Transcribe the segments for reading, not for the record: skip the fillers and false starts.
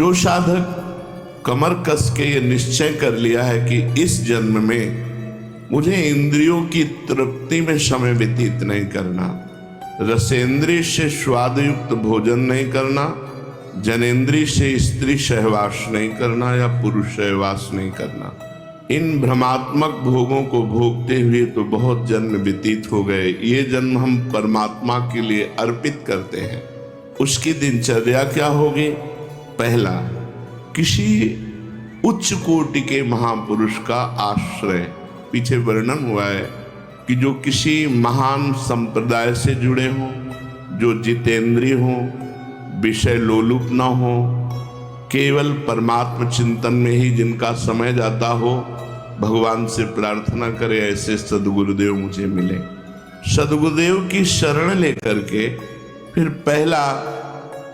जो साधक कमर कस के ये निश्चय कर लिया है कि इस जन्म में मुझे इंद्रियों की तृप्ति में समय व्यतीत नहीं करना, रसेंद्रिय से स्वादयुक्त भोजन नहीं करना, जनेंद्रिय से स्त्री सहवास नहीं करना या पुरुष सहवास नहीं करना, इन भ्रमात्मक भोगों को भोगते हुए तो बहुत जन्म व्यतीत हो गए। ये जन्म हम परमात्मा के लिए अर्पित करते हैं। उसकी दिनचर्या क्या होगी? पहला, किसी उच्च कोटि के महापुरुष का आश्रय। पीछे वर्णन हुआ है कि जो किसी महान संप्रदाय से जुड़े हों, जो जितेंद्रिय हों, विषय लोलुप न हो, केवल परमात्म चिंतन में ही जिनका समय जाता हो, भगवान से प्रार्थना करे ऐसे सदगुरुदेव मुझे मिले। सदगुरुदेव की शरण लेकर के फिर पहला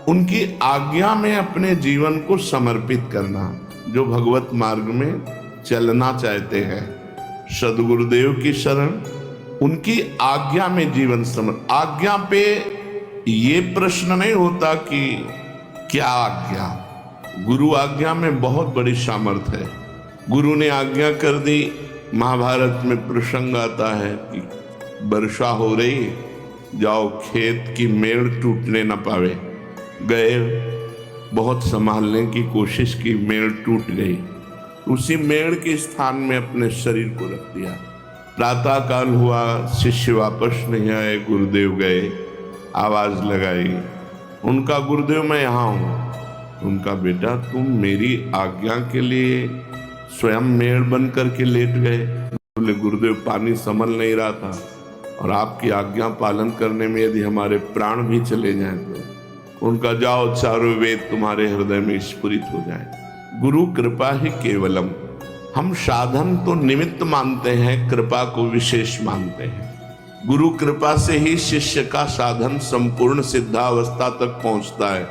उनकी आज्ञा में अपने जीवन को समर्पित करना। जो भगवत मार्ग में चलना चाहते हैं, सदगुरुदेव की शरण, उनकी आज्ञा में जीवन आज्ञा पे ये प्रश्न नहीं होता कि क्या आज्ञा। गुरु आज्ञा में बहुत बड़ी सामर्थ्य है। गुरु ने आज्ञा कर दी। महाभारत में प्रसंग आता है कि वर्षा हो रही, जाओ खेत की मेड़ टूटने न पावे। गए, बहुत संभालने की कोशिश की, मेड़ टूट गई। उसी मेड़ के स्थान में अपने शरीर को रख दिया। प्रातः काल हुआ, शिष्य वापस नहीं आए, गुरुदेव गए, आवाज लगाई, उनका गुरुदेव मैं यहाँ हूँ। उनका बेटा तुम मेरी आज्ञा के लिए स्वयं मेड़ बन करके लेट गए। बोले गुरुदेव पानी संभल नहीं रहा था और आपकी आज्ञा पालन करने में यदि हमारे प्राण भी चले जाएं तो उनका जाओ चारों वेद तुम्हारे हृदय में स्फुरित हो जाए। गुरु कृपा ही केवलम। हम साधन तो निमित्त मानते हैं, कृपा को विशेष मानते हैं। गुरु कृपा से ही शिष्य का साधन संपूर्ण सिद्धावस्था तक पहुंचता है।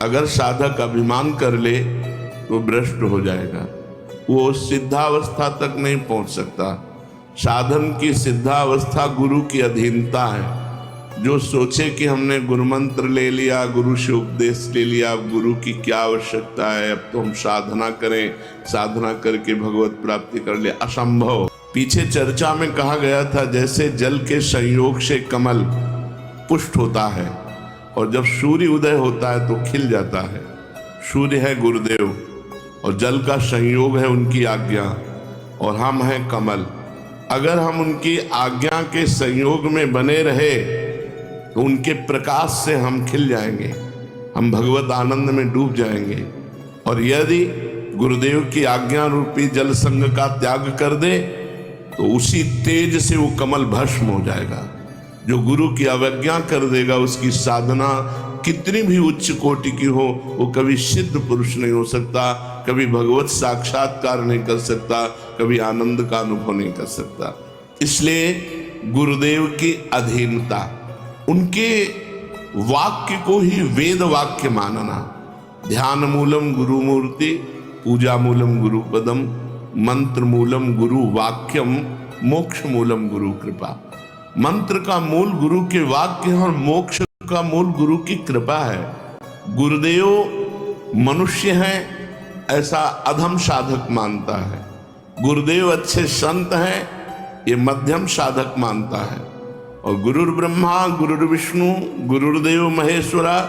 अगर साधक अभिमान कर ले तो भ्रष्ट हो जाएगा, वो सिद्धावस्था तक नहीं पहुंच सकता। साधन की सिद्धावस्था गुरु की अधीनता है। जो सोचे कि हमने गुरु मंत्र ले लिया, गुरु से उपदेश ले लिया, अब गुरु की क्या आवश्यकता है, अब तो हम साधना करें, साधना करके भगवत प्राप्ति कर ले, असंभव। पीछे चर्चा में कहा गया था जैसे जल के संयोग से कमल पुष्ट होता है और जब सूर्य उदय होता है तो खिल जाता है। सूर्य है गुरुदेव और जल का संयोग है उनकी आज्ञा, और हम हैं कमल। अगर हम उनकी आज्ञा के संयोग में बने रहे तो उनके प्रकाश से हम खिल जाएंगे, हम भगवत आनंद में डूब जाएंगे। और यदि गुरुदेव की आज्ञा रूपी जल संग का त्याग कर दे तो उसी तेज से वो कमल भस्म हो जाएगा। जो गुरु की अवज्ञा कर देगा उसकी साधना कितनी भी उच्च कोटि की हो, वो कभी सिद्ध पुरुष नहीं हो सकता, कभी भगवत साक्षात्कार नहीं कर सकता, कभी आनंद का अनुभव नहीं कर सकता। इसलिए गुरुदेव की अधीनता, उनके वाक्य को ही वेद वाक्य मानना। ध्यान मूलम गुरु मूर्ति, पूजा मूलम गुरु पदम, मंत्र मूलम गुरु वाक्यम, मोक्ष मूलम गुरु कृपा। मंत्र का मूल गुरु के वाक्य और मोक्ष का मूल गुरु की कृपा है। गुरुदेव मनुष्य हैं ऐसा अधम साधक मानता है, गुरुदेव अच्छे संत हैं ये मध्यम साधक मानता है। और गुरुर ब्रह्मा गुरुर विष्णु गुरुर्देव महेश्वरा,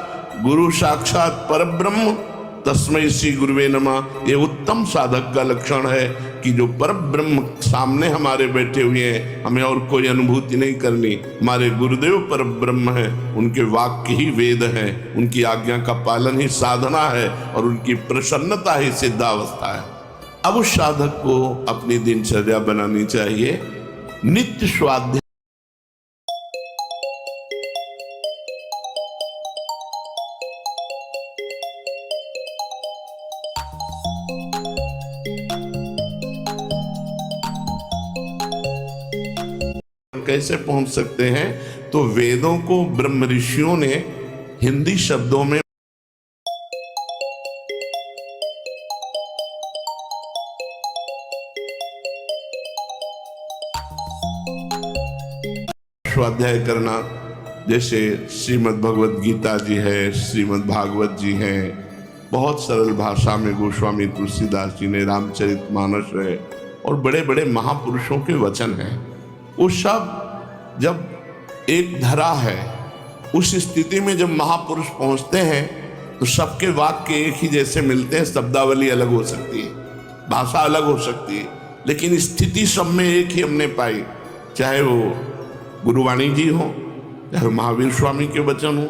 गुरु साक्षात परब्रह्म तस्मै श्री गुरुवे नमः, ये उत्तम साधक का लक्षण है कि जो परब्रह्म सामने हमारे बैठे हुए हैं, हमें और कोई अनुभूति नहीं करनी। हमारे गुरुदेव परब्रह्म है, उनके वाक्य ही वेद है, उनकी आज्ञा का पालन ही साधना है और उनकी प्रसन्नता ही सिद्धावस्था है। अब उस साधक को अपनी दिनचर्या बनानी चाहिए। नित्य स्वाध्याय, कैसे पहुंच सकते हैं? तो वेदों को ब्रह्म ऋषियों ने हिंदी शब्दों में स्वाध्याय करना, जैसे श्रीमद् भगवत गीता जी है, श्रीमद् भागवत जी हैं, बहुत सरल भाषा में गोस्वामी तुलसीदास जी ने रामचरितमानस है और बड़े बड़े महापुरुषों के वचन हैं, वो सब जब एक धरा है, उस स्थिति में जब महापुरुष पहुंचते हैं तो सबके वाक्य एक ही जैसे मिलते हैं। शब्दावली अलग हो सकती है, भाषा अलग हो सकती है, लेकिन स्थिति सब में एक ही हमने पाई। चाहे वो गुरुवाणी जी हो, चाहे महावीर स्वामी के वचन हो,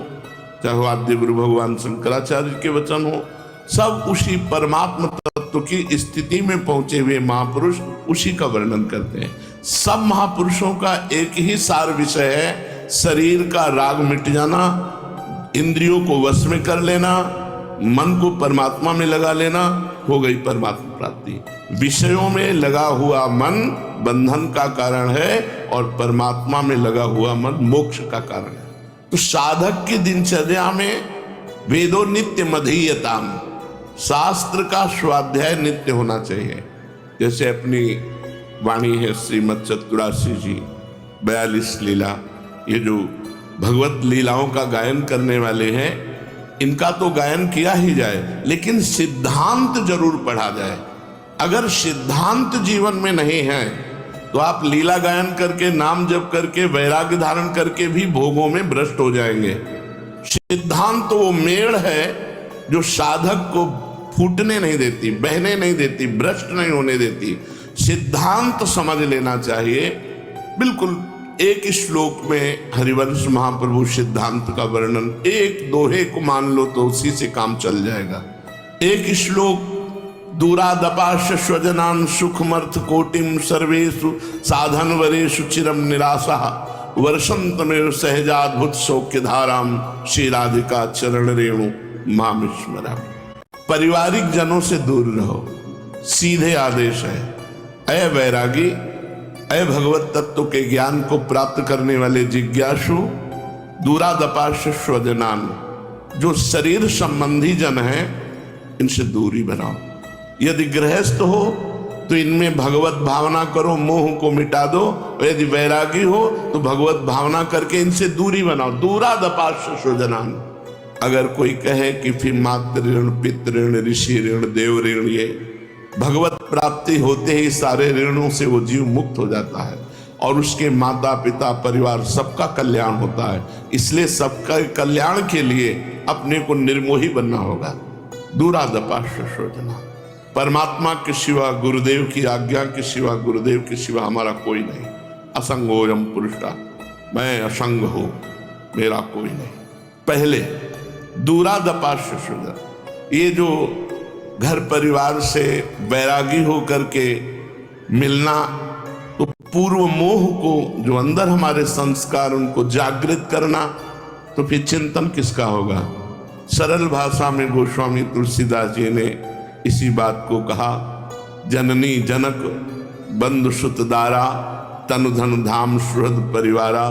चाहे वो आद्य गुरु भगवान शंकराचार्य के वचन हो, सब उसी परमात्मा तत्व की स्थिति में पहुंचे हुए महापुरुष उसी का वर्णन करते हैं। सब महापुरुषों का एक ही सार विषय है, शरीर का राग मिट जाना, इंद्रियों को वश में कर लेना, मन को परमात्मा में लगा लेना, हो गई परमात्मा प्राप्ति। विषयों में लगा हुआ मन बंधन का कारण है और परमात्मा में लगा हुआ मन मोक्ष का कारण है। तो साधक की दिनचर्या में वेदो नित्य मधीयताम, शास्त्र का स्वाध्याय नित्य होना चाहिए। जैसे अपनी वाणी है श्रीमद चतुरासी जी 42 लीला, ये जो भगवत लीलाओं का गायन करने वाले हैं, इनका तो गायन किया ही जाए, लेकिन सिद्धांत जरूर पढ़ा जाए। अगर सिद्धांत जीवन में नहीं है तो आप लीला गायन करके, नाम जप करके, वैराग्य धारण करके भी भोगों में भ्रष्ट हो जाएंगे। सिद्धांत तो वो मेड़ है जो साधक को फूटने नहीं देती, बहने नहीं देती, भ्रष्ट नहीं होने देती। सिद्धांत समझ लेना चाहिए। बिल्कुल एक श्लोक में हरिवंश महाप्रभु सिद्धांत का वर्णन, एक दोहे को मान लो तो उसी से काम चल जाएगा। एक श्लोक, दूरादपाश स्वजनान सुखमर्थ कोटिम सर्वेषु साधन वरेषु चिरम निराशा वर्षंतमेव सहजाद्भुत सौख्य धाराम श्री राधिका चरण रेणु मामिस्मरा। पारिवारिक जनों से दूर रहो, सीधे आदेश है। अय वैरागी, अय भगवत तत्व के ज्ञान को प्राप्त करने वाले जिज्ञासु, दूरादपाश स्वजनान, जो शरीर संबंधी जन हैं, इनसे दूरी बनाओ। यदि गृहस्थ हो तो इनमें भगवत भावना करो, मोह को मिटा दो। और यदि वैरागी हो तो भगवत भावना करके इनसे दूरी बनाओ। दूरादपाश स्वजनान। अगर कोई कहे कि फिर मातृ ऋण, पितृ ऋण, ऋषि ऋण, देव ऋण, ये भगवत प्राप्ति होते ही सारे ऋणों से वो जीव मुक्त हो जाता है और उसके माता पिता परिवार सबका कल्याण होता है। इसलिए सबका कल्याण के लिए अपने को निर्मोही बनना होगा। दूरादपाश स्वजनान। परमात्मा के सिवा, गुरुदेव की आज्ञा के सिवा, गुरुदेव के सिवा हमारा कोई नहीं। असंगोयम पुरुषा, मैं असंग हूं, मेरा कोई नहीं। पहले दूरादपाश स्वजन, ये जो घर परिवार से वैरागी हो करके मिलना, तो पूर्व मोह को, जो अंदर हमारे संस्कार, उनको जागृत करना, तो फिर चिंतन किसका होगा। सरल भाषा में गोस्वामी तुलसीदास जी ने इसी बात को कहा, जननी जनक बंधु सुतदारा, तनु धन धाम सुहृद परिवारा,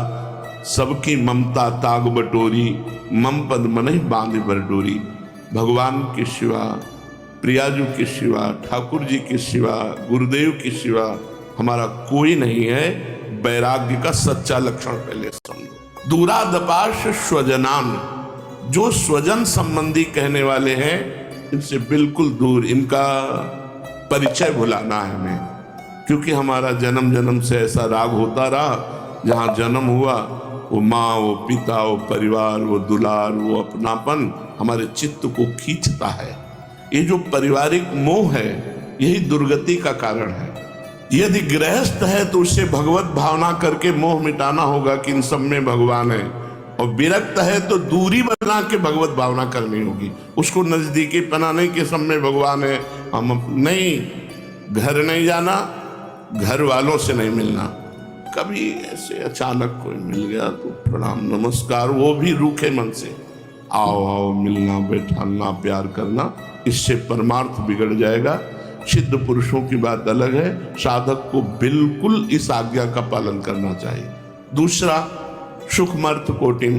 सबकी ममता ताग बटोरी, मम पद मनहि बांध बरडोरी। भगवान के सिवा, प्रियाजू के सिवा, ठाकुर जी के सिवा, गुरुदेव के सिवा हमारा कोई नहीं है। वैराग्य का सच्चा लक्षण पहले समझो। दूरादपाश स्वजनान, जो स्वजन संबंधी कहने वाले हैं, इनसे बिल्कुल दूर, इनका परिचय भुलाना है हमें। क्योंकि हमारा जन्म जन्म से ऐसा राग होता रहा, जहाँ जन्म हुआ वो माँ, वो पिता, वो परिवार, वो दुलार, वो अपनापन हमारे चित्त को खींचता है। ये जो पारिवारिक मोह है, यही दुर्गति का कारण है। यदि गृहस्थ है तो उससे भगवत भावना करके मोह मिटाना होगा कि इन सब में भगवान है, और विरक्त है तो दूरी बना के भगवत भावना करनी होगी। उसको नजदीकी पना नहीं कि सब में भगवान है, हम नहीं, घर नहीं जाना, घर वालों से नहीं मिलना। कभी ऐसे अचानक कोई मिल गया तो प्रणाम नमस्कार, वो भी रूखे मन से, आओ आओ, मिलना, बैठाना, प्यार करना, इससे परमार्थ बिगड़ जाएगा। सिद्ध पुरुषों की बात अलग है। साधक को बिल्कुल इस आज्ञा का पालन करना चाहिए। दूसरा, सुखमर्थ कोटिम,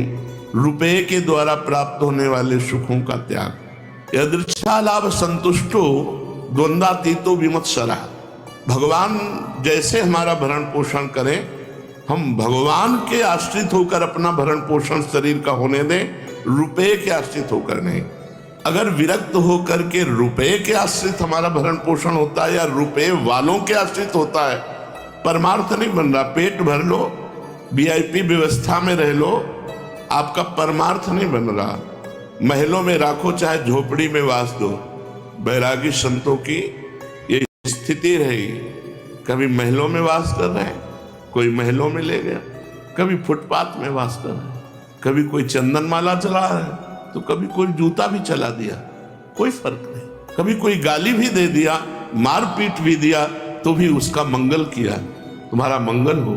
रुपये के द्वारा प्राप्त होने वाले सुखों का त्याग। यदृच्छा लाभ संतुष्टो द्वंद्वातीतो विमत्सरा। भगवान जैसे हमारा भरण पोषण करें, हम भगवान के आश्रित होकर अपना भरण पोषण शरीर का होने दें, रुपये के आश्रित होकर नहीं। अगर विरक्त होकर के रुपए के आश्रित हमारा भरण पोषण होता है या रुपए वालों के आश्रित होता है, परमार्थ नहीं बन रहा। पेट भर लो, वीआईपी व्यवस्था में रह लो, आपका परमार्थ नहीं बन रहा। महलों में राखो चाहे झोपड़ी में वास दो, बैरागी संतों की ये स्थिति रही। कभी महलों में वास कर रहे हैं, कोई महलों में ले गया, कभी फुटपाथ में वास कर रहे हैं, कभी कोई चंदन माला चला रहा है तो कभी कोई जूता भी चला दिया, कोई फर्क नहीं। कभी कोई गाली भी दे दिया, मारपीट भी दिया तो भी उसका मंगल किया। तुम्हारा मंगल हो,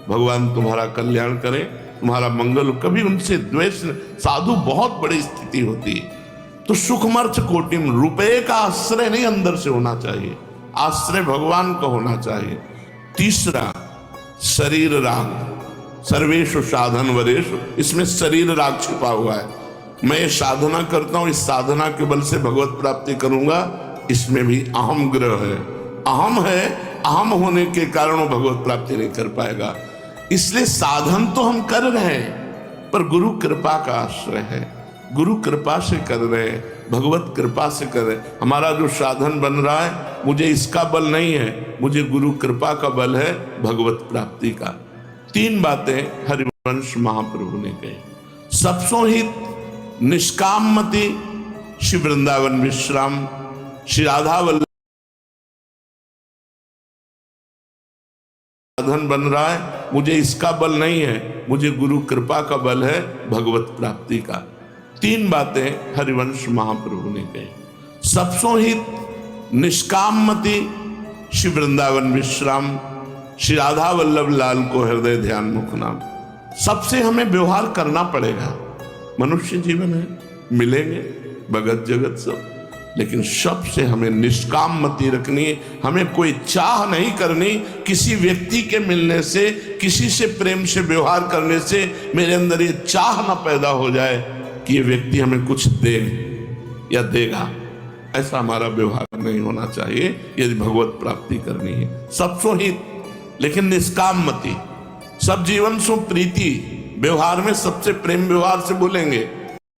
भगवान तुम्हारा कल्याण करे, तुम्हारा मंगल हो। कभी उनसे द्वेष, साधु बहुत बड़ी स्थिति होती है। तो सुखमर्थ कोटिम, रुपए का आश्रय नहीं अंदर से होना चाहिए, आश्रय भगवान का होना चाहिए। तीसरा, शरीर राग, सर्वेषु साधन वरेषु, इसमें शरीर राग छिपा हुआ है। मैं ये साधना करता हूं, इस साधना के बल से भगवत प्राप्ति करूंगा, इसमें भी अहम ग्रह है। अहम है, अहम होने के कारण वो भगवत प्राप्ति नहीं कर पाएगा। इसलिए साधन तो हम कर रहे हैं, पर गुरु कृपा का आश्रय है। गुरु कृपा से कर रहे हैं, भगवत कृपा से कर रहे हैं। हमारा जो साधन बन रहा है, मुझे इसका बल नहीं है, मुझे गुरु कृपा का बल है, भगवत प्राप्ति का। 3 बातें हरिवंश महाप्रभु ने कही। सबसो हित निष्कामति श्री वृंदावन विश्राम, श्री राधा वल्लभ साधन बन रहा है, मुझे इसका बल नहीं है, मुझे गुरु कृपा का बल है, भगवत प्राप्ति का। 3 बातें हरिवंश महाप्रभु ने कही। सबसो हित निष्कामति श्री वृंदावन विश्राम, श्री राधा वल्लभ लाल को हृदय ध्यान मुख नाम। सबसे हमें व्यवहार करना पड़ेगा, मनुष्य जीवन है, मिलेंगे भगत जगत सब, लेकिन सबसे हमें निष्काम मति रखनी है। हमें कोई चाह नहीं करनी किसी व्यक्ति के मिलने से, किसी से प्रेम से व्यवहार करने से मेरे अंदर ये चाह ना पैदा हो जाए कि ये व्यक्ति हमें कुछ दे या देगा। ऐसा हमारा व्यवहार नहीं होना चाहिए यदि भगवत प्राप्ति करनी है। सबसो हित, लेकिन निष्काम मति, सब जीवन सो प्रीति, व्यवहार में सबसे प्रेम व्यवहार से बोलेंगे,